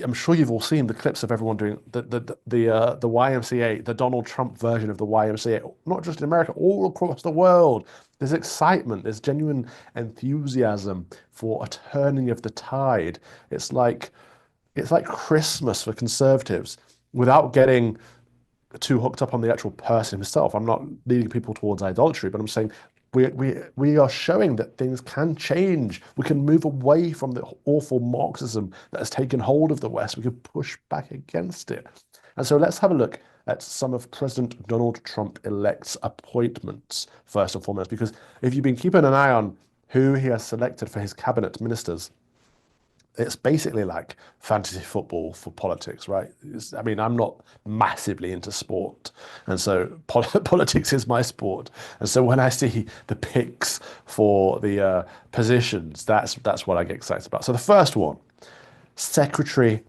I'm sure you've all seen the clips of everyone doing the YMCA, the Donald Trump version of the YMCA, not just in America, all across the world. There's excitement, there's genuine enthusiasm for a turning of the tide. It's like Christmas for conservatives without getting too hooked up on the actual person himself. I'm not leading people towards idolatry, but I'm saying we are showing that things can change. We can move away from the awful Marxism that has taken hold of the West. We can push back against it. And so let's have a look at some of President Donald Trump elect's appointments, first and foremost, because if you've been keeping an eye on who he has selected for his cabinet ministers, it's basically like fantasy football for politics, right? I mean, I'm not massively into sport, and so politics is my sport. And so when I see the picks for the positions, that's what I get excited about. So the first one, Secretary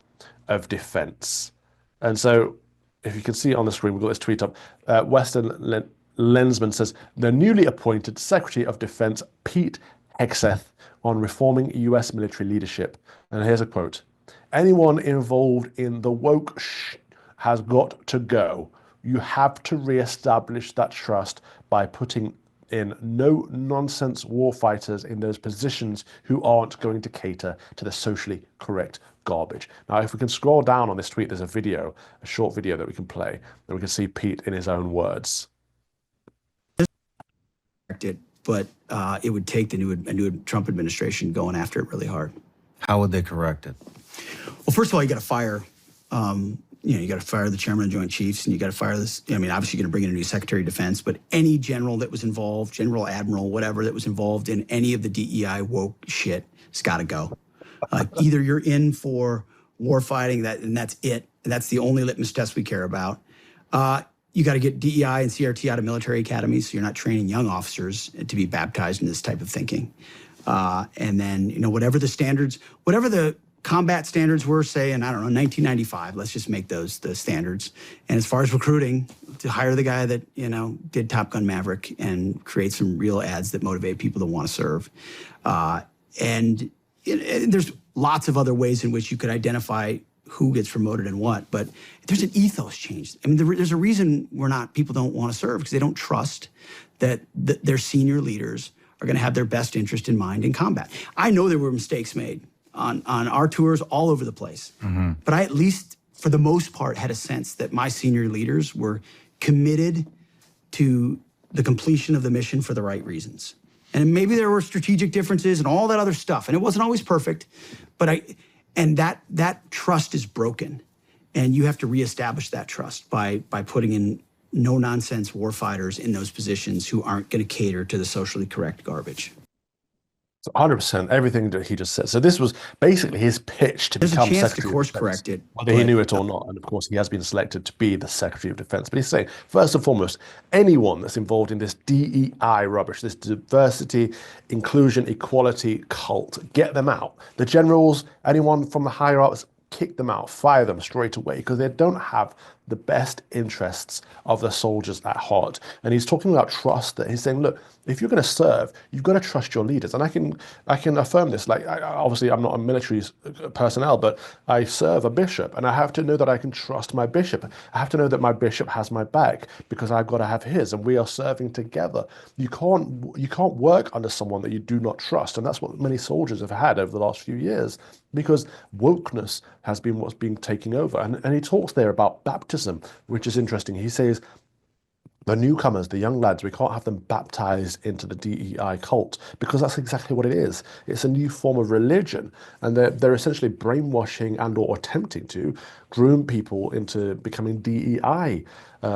of Defense. And so if you can see it on the screen, we've got this tweet up. Western Lensman says, the newly appointed Secretary of Defense, Pete Hegseth, on reforming U.S. military leadership. And here's a quote. Anyone involved in the woke has got to go. You have to reestablish that trust by putting in no-nonsense warfighters in those positions who aren't going to cater to the socially correct garbage. Now, if we can scroll down on this tweet, there's a short video that we can play, and we can see Pete in his own words. But it would take the new Trump administration going after it really hard. How would they correct it? Well, first of all, you got to fire, you got to fire the chairman of the Joint Chiefs, and you got to fire this. I mean, obviously, you're going to bring in a new Secretary of Defense, but any general that was involved, general, admiral, whatever that was involved in any of the DEI woke shit, has got to go. Either you're in for war fighting, and that's it, and that's the only litmus test we care about. You got to get DEI and CRT out of military academies, so you're not training young officers to be baptized in this type of thinking. And then, whatever the standards, whatever the combat standards were, say, in, I don't know, 1995, let's just make those the standards. And as far as recruiting, to hire the guy that, did Top Gun Maverick and create some real ads that motivate people to want to serve. And there's lots of other ways in which you could identify who gets promoted and what, but there's an ethos change. I mean, there's a reason people don't want to serve, because they don't trust that their senior leaders are going to have their best interest in mind in combat. I know there were mistakes made on our tours all over the place, but I, at least for the most part, had a sense that my senior leaders were committed to the completion of the mission for the right reasons. And maybe there were strategic differences and all that other stuff, and it wasn't always perfect, but and that trust is broken, and you have to reestablish that trust by putting in no-nonsense warfighters in those positions who aren't going to cater to the socially correct garbage. 100%, everything that he just said. So this was basically his pitch to become Secretary of Defense. There's a chance to course correct it, whether he knew it or not. And of course, he has been selected to be the Secretary of Defense. But he's saying, first and foremost, anyone that's involved in this DEI rubbish, this diversity, inclusion, equality cult, get them out. The generals, anyone from the higher ups, kick them out, fire them straight away, because they don't have the best interests of the soldiers at heart. And he's talking about trust, that he's saying, look, if you're going to serve, you've got to trust your leaders. And I can affirm this. Like, obviously, I'm not a military personnel, but I serve a bishop, and I have to know that I can trust my bishop. I have to know that my bishop has my back, because I've got to have his, and we are serving together. You can't work under someone that you do not trust, and that's what many soldiers have had over the last few years, because wokeness has been what's been taking over. And he talks there about baptism, which is interesting. He says, the newcomers, the young lads, we can't have them baptized into the DEI cult, because that's exactly what it is. It's a new form of religion, and they're essentially brainwashing and or attempting to groom people into becoming DEI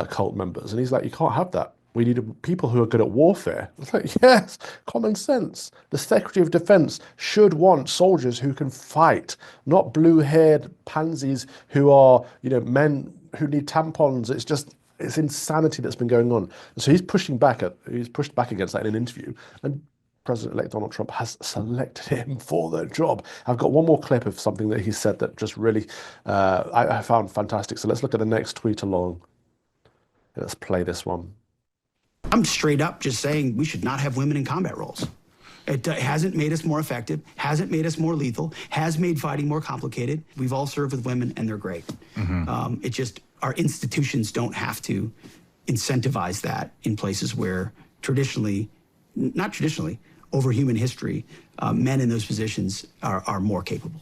cult members. And he's like, you can't have that. We need people who are good at warfare. It's like, yes, common sense. The Secretary of Defense should want soldiers who can fight, not blue-haired pansies who are, men who need tampons. It's insanity that's been going on. And so he's pushed back against that in an interview. And President-elect Donald Trump has selected him for the job. I've got one more clip of something that he said that just really I found fantastic. So let's look at the next tweet along. Let's play this one. I'm straight up just saying we should not have women in combat roles. It hasn't made us more effective, hasn't made us more lethal, has made fighting more complicated. We've all served with women, and they're great. It just, our institutions don't have to incentivize that in places where traditionally, not traditionally, over human history, men in those positions are more capable.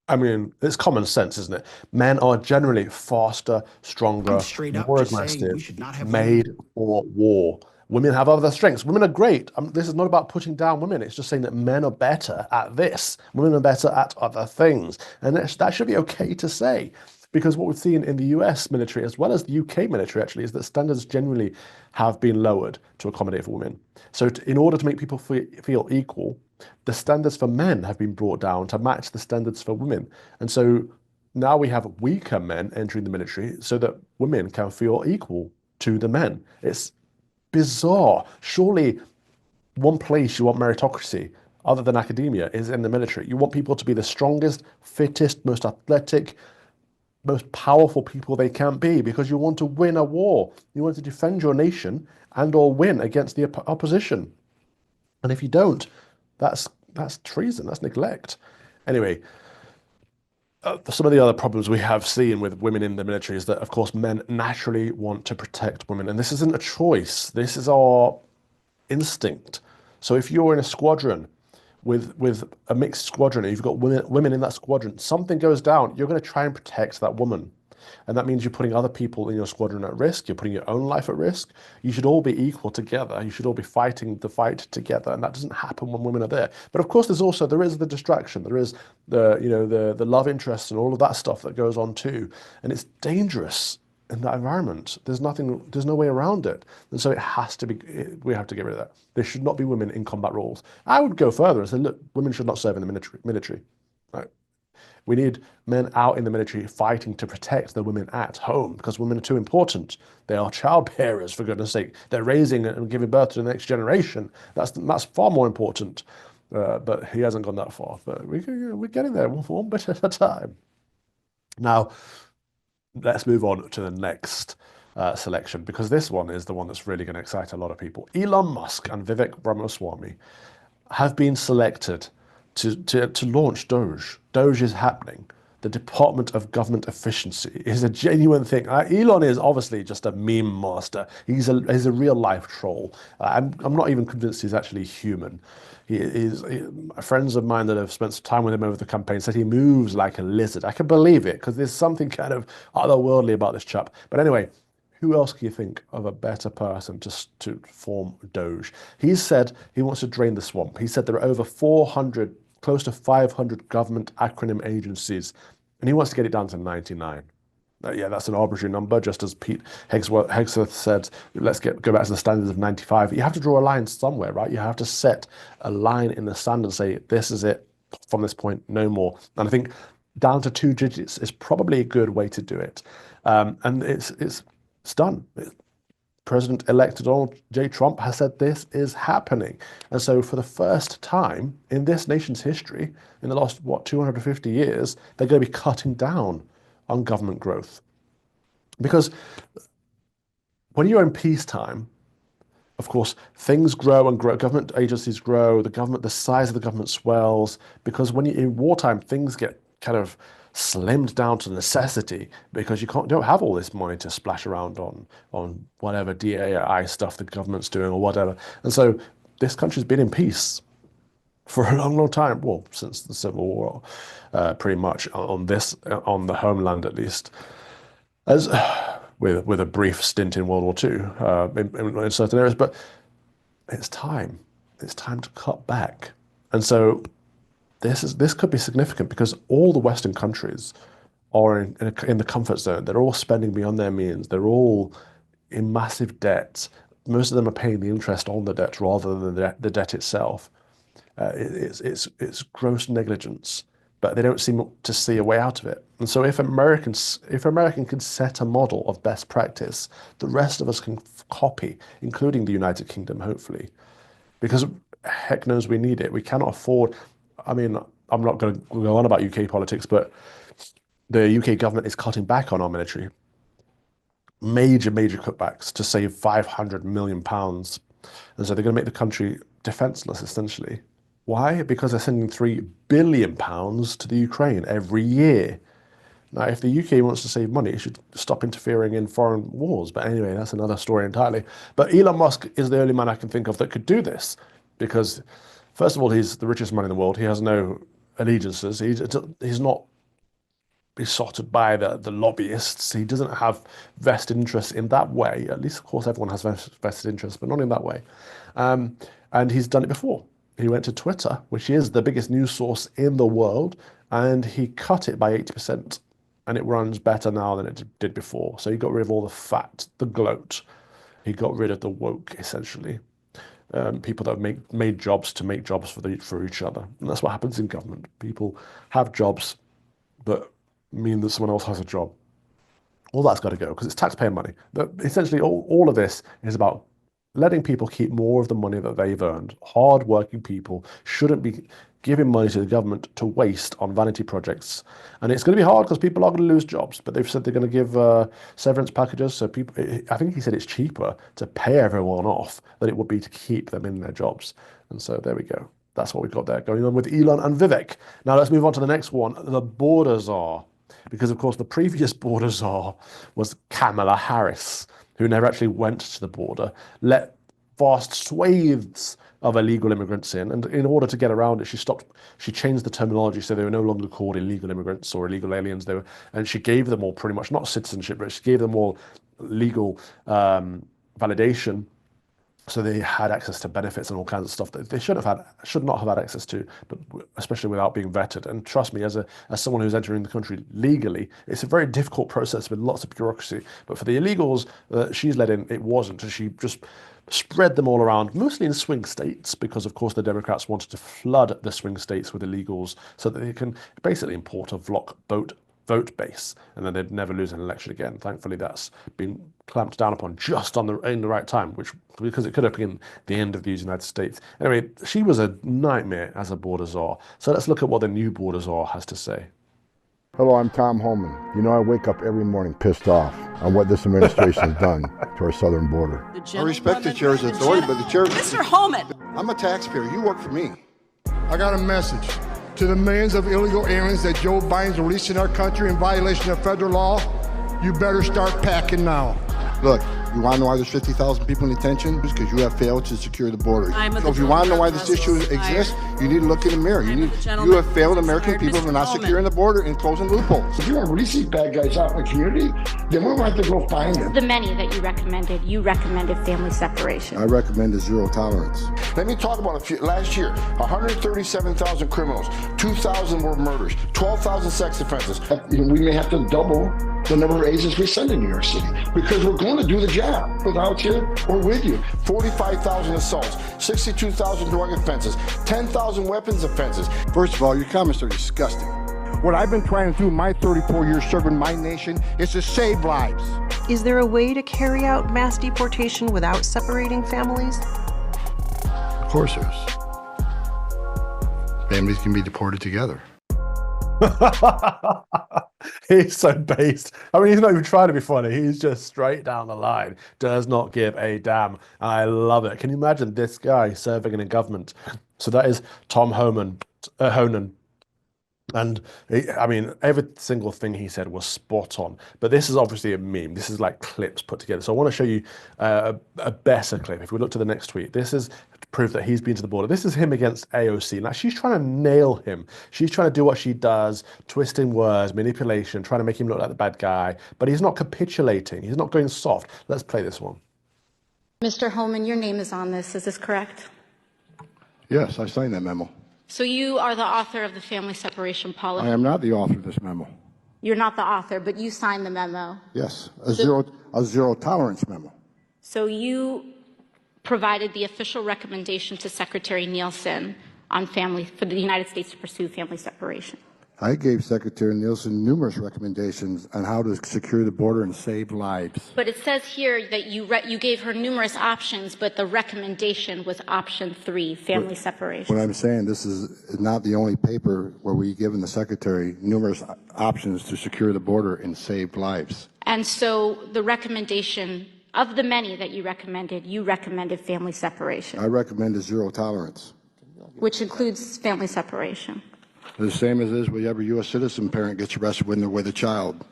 I mean, it's common sense, isn't it? Men are generally faster, stronger, more aggressive, made for war. Women have other strengths. Women are great. This is not about putting down women. It's just saying that men are better at this. Women are better at other things. And that should be okay to say. Because what we've seen in the US military, as well as the UK military, actually, is that standards generally have been lowered to accommodate for women. So in order to make people feel equal, the standards for men have been brought down to match the standards for women. And so now we have weaker men entering the military so that women can feel equal to the men. It's bizarre. Surely one place you want meritocracy other than academia is in the military. You want people to be the strongest, fittest, most athletic, most powerful people they can be, because you want to win a war. You want to defend your nation and or win against the opposition. And if you don't, that's treason, that's neglect. Anyway, some of the other problems we have seen with women in the military is that, of course, men naturally want to protect women. And this isn't a choice. This is our instinct. So if you're in a squadron with a mixed squadron and you've got women in that squadron, something goes down, you're going to try and protect that woman. And that means you're putting other people in your squadron at risk. You're putting your own life at risk. You should all be equal together. You should all be fighting the fight together. And that doesn't happen when women are there. But of course, there is the distraction. There is the love interest and all of that stuff that goes on too. And it's dangerous in that environment. There's no way around it. And so we have to get rid of that. There should not be women in combat roles. I would go further and say, look, women should not serve in the military. Right? We need men out in the military fighting to protect the women at home, because women are too important. They are child bearers, for goodness sake. They're raising and giving birth to the next generation. That's far more important. But he hasn't gone that far. But we're getting there one bit at a time. Now, let's move on to the next selection, because this one is the one that's really going to excite a lot of people. Elon Musk and Vivek Ramaswamy have been selected to launch Doge. Doge is happening. The Department of Government Efficiency is a genuine thing. Elon is obviously just a meme master. He's a real life troll. I'm not even convinced he's actually human. Friends of mine that have spent some time with him over the campaign said he moves like a lizard. I can believe it, because there's something kind of otherworldly about this chap. But anyway, who else can you think of a better person to form Doge? He's said he wants to drain the swamp. He said there are over 400, close to 500 government acronym agencies, and he wants to get it down to 99. Yeah, that's an arbitrary number, just as Pete Hegseth said, let's go back to the standards of 95. You have to draw a line somewhere, right? You have to set a line in the sand and say, this is it, from this point, no more. And I think down to 2 digits is probably a good way to do it. And it's done. President-elect Donald J. Trump has said this is happening. And so for the first time in this nation's history, in the last, 250 years, they're going to be cutting down on government growth. Because when you're in peacetime, of course, things grow and grow, government agencies grow, the size of the government swells, because when you're in wartime, things get kind of slimmed down to necessity, because you don't have all this money to splash around on whatever DAI stuff the government's doing or whatever. And so this country's been in peace for a long, long time. Well, since the Civil War, pretty much on the homeland at least, as with a brief stint in World War II in certain areas. But it's time to cut back. And so this could be significant, because all the Western countries are in the comfort zone. They're all spending beyond their means. They're all in massive debt. Most of them are paying the interest on the debt rather than the debt itself. It's gross negligence, but they don't seem to see a way out of it. And so if American can set a model of best practice, the rest of us can copy, including the United Kingdom, hopefully, because heck knows we need it. We cannot afford. I mean, I'm not going to go on about UK politics, but the UK government is cutting back on our military. Major cutbacks to save £500 million And so they're going to make the country defenseless, essentially. Why? Because they're sending £3 billion to the Ukraine every year. Now, if the UK wants to save money, it should stop interfering in foreign wars. But anyway, that's another story entirely. But Elon Musk is the only man I can think of that could do this because, first of all, he's the richest man in the world. He has no allegiances. He's not besotted by the lobbyists. He doesn't have vested interests in that way. At least, of course, everyone has vested interests, but not in that way. And he's done it before. He went to Twitter, which is the biggest news source in the world, and he cut it by 80%. And it runs better now than it did before. So he got rid of all the fat, the gloat. He got rid of the woke, essentially. People that have made jobs to make jobs for each other. And that's what happens in government. People have jobs that mean that someone else has a job. All that's got to go because it's taxpayer money. Essentially, all of this is about letting people keep more of the money that they've earned. Hard-working people shouldn't be giving money to the government to waste on vanity projects. And it's going to be hard because people are going to lose jobs, but they've said they're going to give severance packages. So people, I think he said it's cheaper to pay everyone off than it would be to keep them in their jobs. And so there we go. That's what we've got there going on with Elon and Vivek. Now let's move on to the next one, the border czar. Because of course the previous border czar was Kamala Harris, who never actually went to the border, let vast swathes of illegal immigrants in, and in order to get around it, she changed the terminology so they were no longer called illegal immigrants or illegal aliens. And she gave them all pretty much, not citizenship, but she gave them all legal validation, so they had access to benefits and all kinds of stuff that they should not have had access to, but especially without being vetted. And trust me, as someone who's entering the country legally, it's a very difficult process with lots of bureaucracy. But for the illegals she's let in, it wasn't. And she just spread them all around, mostly in swing states, because of course the Democrats wanted to flood the swing states with illegals so that they can basically import a vote base, and then they'd never lose an election again. Thankfully, that's been clamped down upon just in the right time, because it could have been the end of the United States. Anyway, she was a nightmare as a border czar. So let's look at what the new border czar has to say. Hello, I'm Tom Homan. You know, I wake up every morning pissed off on what this administration has done to our southern border. I respect the chair's authority, but the chair... Mr. Homan! I'm a taxpayer. You work for me. I got a message to the millions of illegal aliens that Joe Biden's releasing our country in violation of federal law. You better start packing now. Look, you want to know why there's 50,000 people in detention? It's because you have failed to secure the border. So if you want to know why this issue exists, you need to look in the mirror. You have failed American people for not securing the border and closing loopholes. If you want to release these bad guys out in the community, then we're going to have to go find them. The many that you recommended family separation. I recommended zero tolerance. Let me talk about a few. Last year, 137,000 criminals, 2,000 were murders, 12,000 sex offenses. We may have to double the number of agents we send in New York City because we're going to do the job without you or with you. 45,000 assaults, 62,000 drug offenses, 10,000 weapons offenses. First of all, your comments are disgusting. What I've been trying to do my 34 years serving my nation is to save lives. Is there a way to carry out mass deportation without separating families? Of course there is. Families can be deported together. He's so based. I mean, he's not even trying to be funny. He's just straight down the line. Does not give a damn. I love it. Can you imagine this guy serving in a government? So that is Tom Honan. And I mean, every single thing he said was spot on. But this is obviously a meme. This is like clips put together. So I want to show you a better clip. If we look to the next tweet, this is proof that he's been to the border. This is him against AOC. Now, she's trying to nail him. She's trying to do what she does, twisting words, manipulation, trying to make him look like the bad guy. But he's not capitulating. He's not going soft. Let's play this one. Mr. Homan, your name is on this. Is this correct? Yes, I signed that memo. So you are the author of the family separation policy? I am not the author of this memo. You're not the author, but you signed the memo. Yes, a zero tolerance memo. So you provided the official recommendation to Secretary Nielsen on for the United States to pursue family separation. I gave Secretary Nielsen numerous recommendations on how to secure the border and save lives. But it says here that you gave her numerous options, but the recommendation was option 3, family separation. What I'm saying, this is not the only paper where we've given the Secretary numerous options to secure the border and save lives. And so the recommendation of the many that you recommended family separation, I recommend a zero tolerance. which includes family separation. The same as is with every U.S. citizen parent gets arrested when they're with a child.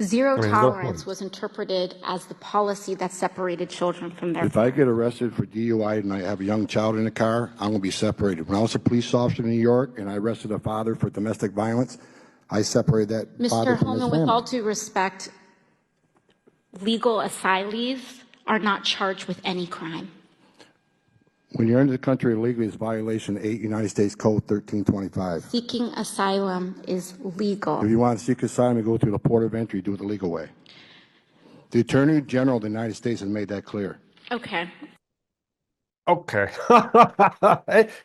Zero he's got a tolerance point. was interpreted as the policy that separated children from their If I get arrested for DUI and I have a young child in the car, I'm going to be separated. When I was a police officer in New York and I arrested a father for domestic violence, I separated that father Mr. from his Holman, with family. all due respect, legal asylees are not charged with any crime. When you're into the country illegally, it's violation 8 United States Code 1325. Seeking asylum is legal. If you want to seek asylum, you go through the port of entry, do it the legal way. The Attorney General of the United States has made that clear. Okay. Okay.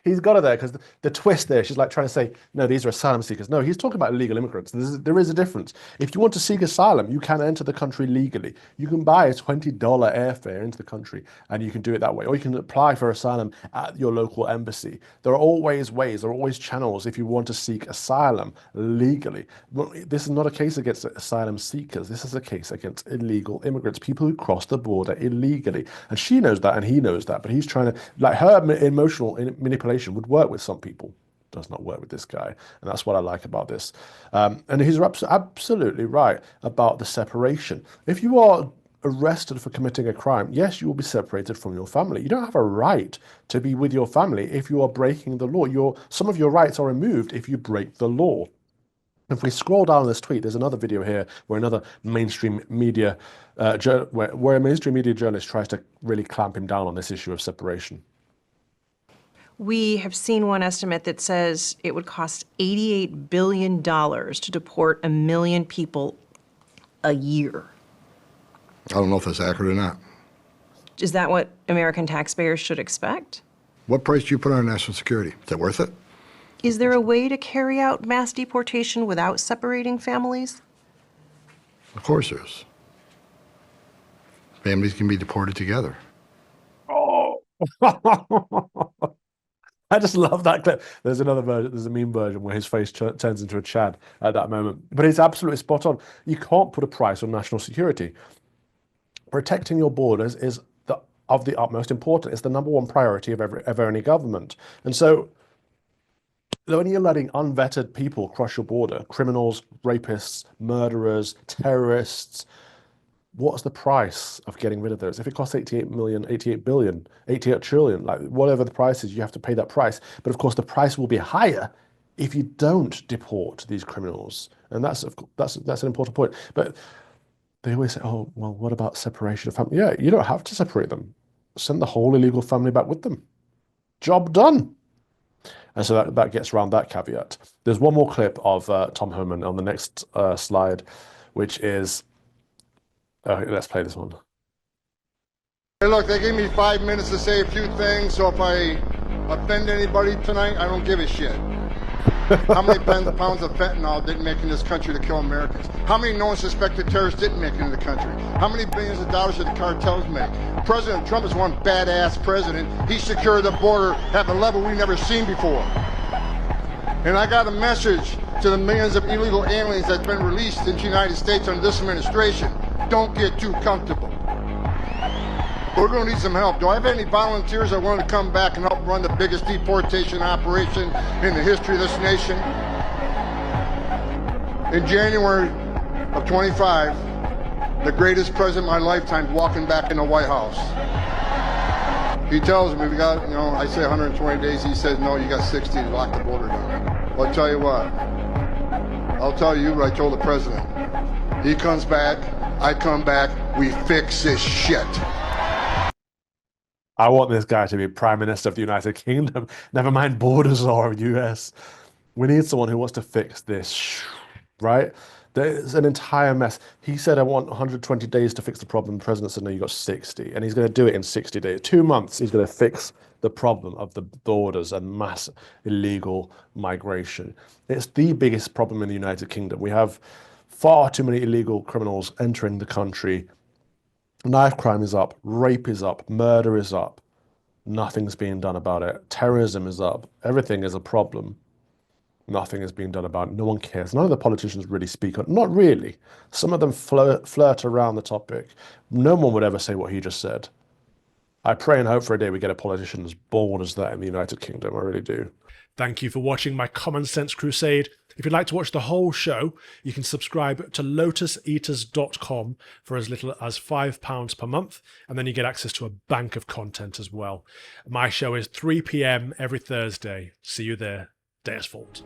He's got it there because the twist there, she's like trying to say, no, these are asylum seekers. No, he's talking about illegal immigrants. There is a difference. If you want to seek asylum, you can enter the country legally. You can buy a $20 airfare into the country and you can do it that way. Or you can apply for asylum at your local embassy. There are always ways, there are always channels if you want to seek asylum legally. This is not a case against asylum seekers. This is a case against illegal immigrants, people who cross the border illegally. And she knows that and he knows that, but he's trying to, like, her emotional manipulation would work with some people, does not work with this guy, and that's what I like about this. And he's absolutely right about the separation. If you are arrested for committing a crime, yes, you will be separated from your family. You don't have a right to be with your family if you are breaking the law. Some of your rights are removed if you break the law. If we scroll down this tweet, there's another video here where another mainstream media, where a mainstream media journalist tries to really clamp him down on this issue of separation. We have seen one estimate that says it would cost $88 billion to deport 1 million people a year. I don't know if that's accurate or not. Is that what American taxpayers should expect? What price do you put on national security? Is that worth it? Is there a way to carry out mass deportation without separating families? Of course there is. Families can be deported together. Oh, I just love that clip. There's another version, there's a meme version where his face turns into a Chad at that moment. But it's absolutely spot on. You can't put a price on national security. Protecting your borders is of the utmost importance. It's the #1 priority of any government. And so when you're letting unvetted people cross your border, criminals, rapists, murderers, terrorists, what's the price of getting rid of those? If it costs 88 million, 88 billion, 88 trillion, like whatever the price is, you have to pay that price. But of course, the price will be higher if you don't deport these criminals. And that's an important point. But they always say, oh, well, what about separation of family? Yeah, you don't have to separate them. Send the whole illegal family back with them. Job done. And so that gets around that caveat. There's one more clip of Tom Homan on the next slide, which is, let's play this one. Hey, look, they gave me 5 minutes to say a few things, so if I offend anybody tonight, I don't give a shit. How many pounds of fentanyl didn't make it in this country to kill Americans? How many known suspected terrorists didn't make it in the country? How many billions of dollars did the cartels make? President Trump is one badass president. He secured the border at a level we've never seen before. And I got a message to the millions of illegal aliens that's been released into the United States under this administration. Don't get too comfortable. We're going to need some help. Do I have any volunteers that want to come back and help run the biggest deportation operation in the history of this nation? In January of 25, the greatest president of my lifetime walking back in the White House. He tells me we got, I say 120 days. He says, no, you got 60 to lock the border down. Well, I'll tell you what. I'll tell you what I told the president. He comes back, I come back, we fix this shit. I want this guy to be Prime Minister of the United Kingdom. Never mind borders or US. We need someone who wants to fix this, right? There's an entire mess. He said, I want 120 days to fix the problem. The president said, no, you got 60. And he's going to do it in 60 days. 2 months, he's going to fix the problem of the borders and mass illegal migration. It's the biggest problem in the United Kingdom. We have far too many illegal criminals entering the country. Knife crime is up, rape is up, murder is up. Nothing's being done about it. Terrorism is up. Everything is a problem. Nothing is being done about it. No one cares. None of the politicians really speak on. Not really. Some of them flirt around the topic. No one would ever say what he just said. I pray and hope for a day we get a politician as bold as that in the United Kingdom. I really do. Thank you for watching my Common Sense Crusade. If you'd like to watch the whole show, you can subscribe to lotuseaters.com for as little as £5 per month, and then you get access to a bank of content as well. My show is 3 p.m. every Thursday. See you there. Deus Vult.